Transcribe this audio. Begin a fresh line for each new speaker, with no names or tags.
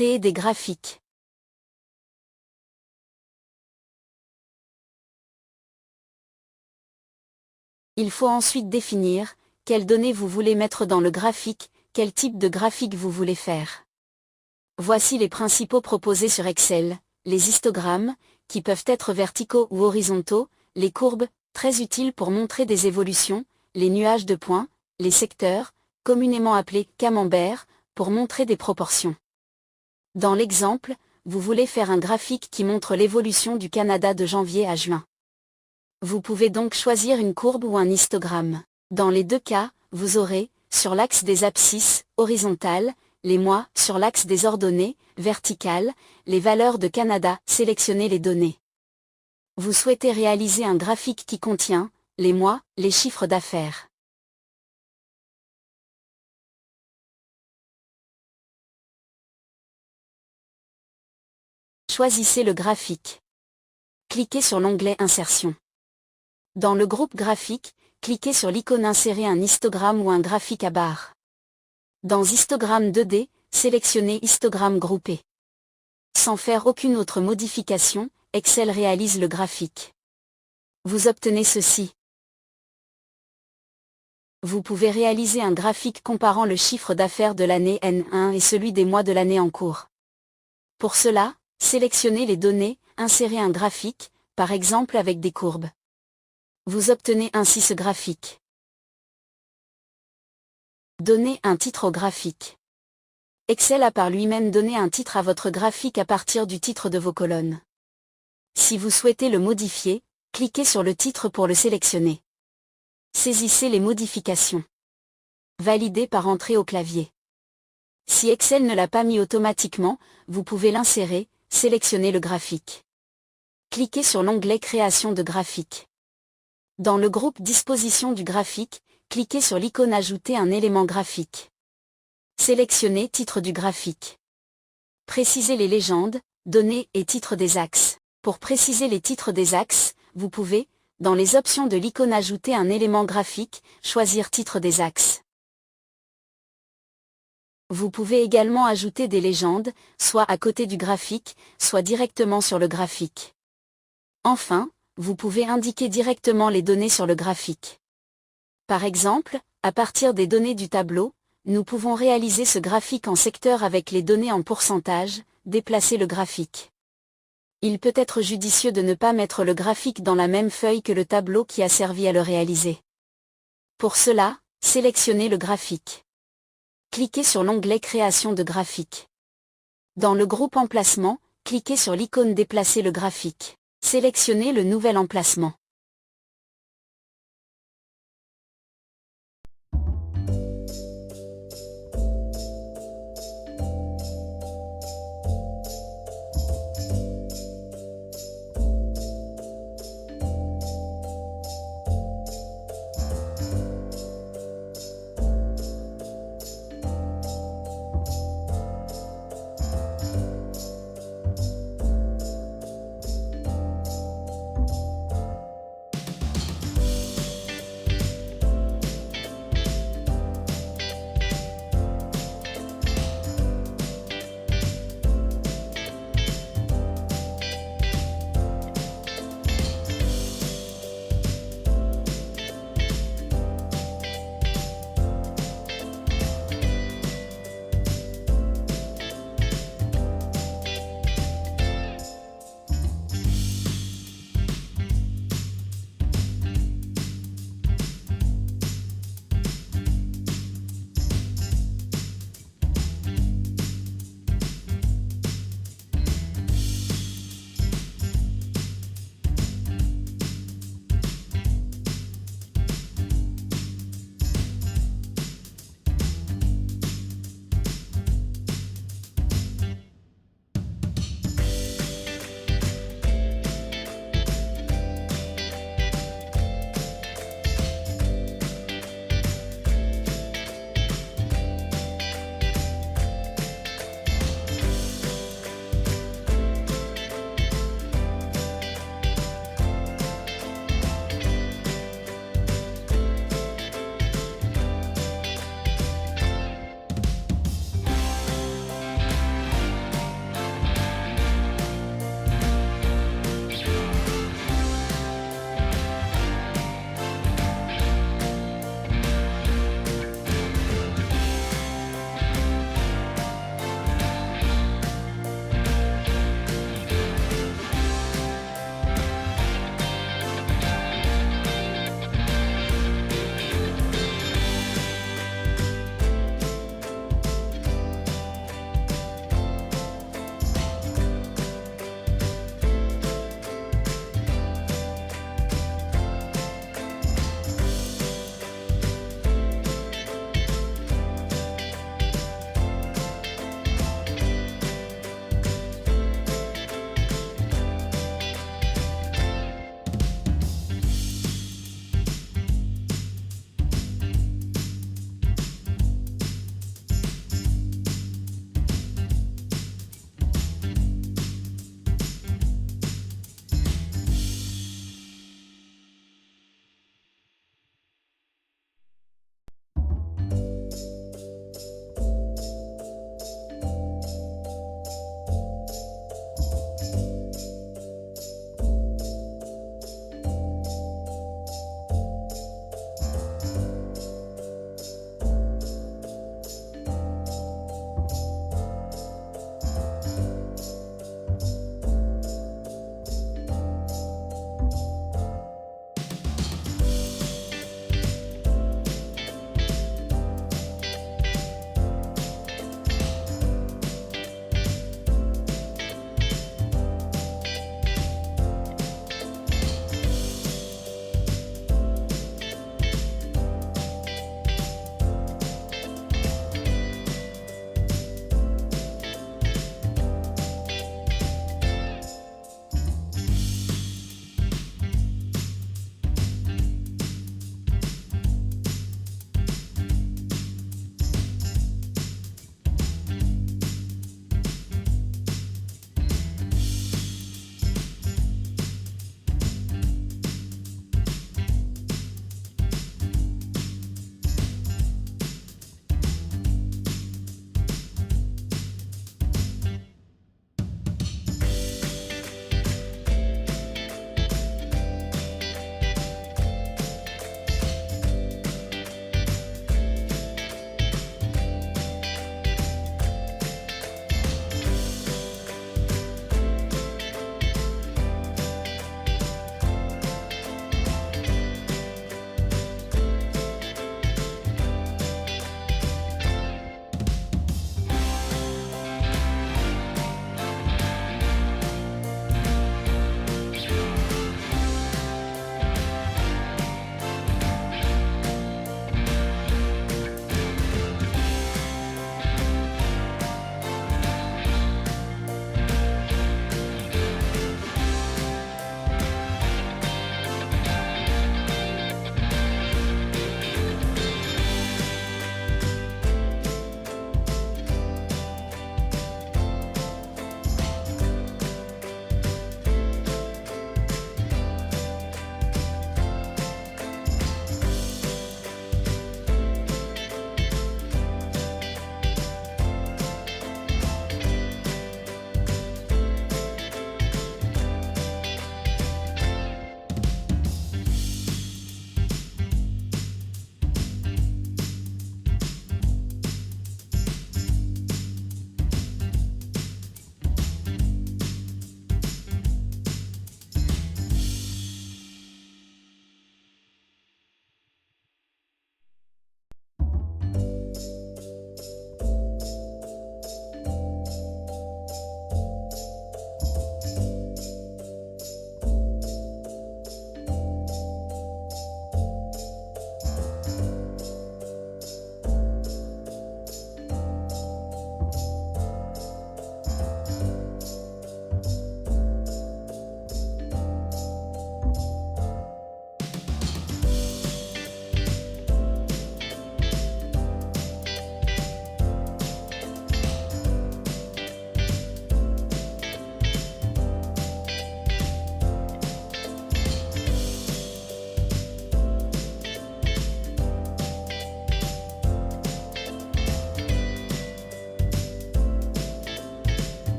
Créer des graphiques. Il faut ensuite définir quelles données vous voulez mettre dans le graphique, quel type de graphique vous voulez faire. Voici les principaux proposés sur Excel, les histogrammes, qui peuvent être verticaux ou horizontaux, les courbes, très utiles pour montrer des évolutions, les nuages de points, les secteurs, communément appelés camemberts, pour montrer des proportions. Dans l'exemple, vous voulez faire un graphique qui montre l'évolution du Canada de janvier à juin. Vous pouvez donc choisir une courbe ou un histogramme. Dans les deux cas, vous aurez, sur l'axe des abscisses, horizontales, les mois, sur l'axe des ordonnées, verticales, les valeurs de Canada, sélectionnez les données. Vous souhaitez réaliser un graphique qui contient, les mois, les chiffres d'affaires. Choisissez le graphique. Cliquez sur l'onglet Insertion. Dans le groupe graphique, cliquez sur l'icône Insérer un histogramme ou un graphique à barres. Dans Histogramme 2D, sélectionnez Histogramme groupé. Sans faire aucune autre modification, Excel réalise le graphique. Vous obtenez ceci. Vous pouvez réaliser un graphique comparant le chiffre d'affaires de l'année N1 et celui des mois de l'année en cours. Pour cela, sélectionnez les données, insérez un graphique, par exemple avec des courbes. Vous obtenez ainsi ce graphique. Donnez un titre au graphique. Excel a par lui-même donné un titre à votre graphique à partir du titre de vos colonnes. Si vous souhaitez le modifier, cliquez sur le titre pour le sélectionner. Saisissez les modifications. Validez par entrée au clavier. Si Excel ne l'a pas mis automatiquement, vous pouvez l'insérer, sélectionner le graphique. Cliquez sur l'onglet Création de graphique. Dans le groupe Disposition du graphique, cliquez sur l'icône Ajouter un élément graphique. Sélectionnez Titre du graphique. Précisez les légendes, données et titres des axes. Pour préciser les titres des axes, vous pouvez, dans les options de l'icône Ajouter un élément graphique, choisir Titre des axes. Vous pouvez également ajouter des légendes, soit à côté du graphique, soit directement sur le graphique. Enfin, vous pouvez indiquer directement les données sur le graphique. Par exemple, à partir des données du tableau, nous pouvons réaliser ce graphique en secteur avec les données en pourcentage, déplacer le graphique. Il peut être judicieux de ne pas mettre le graphique dans la même feuille que le tableau qui a servi à le réaliser. Pour cela, sélectionnez le graphique. Cliquez sur l'onglet Création de graphique. Dans le groupe Emplacement, cliquez sur l'icône Déplacer le graphique. Sélectionnez le nouvel emplacement.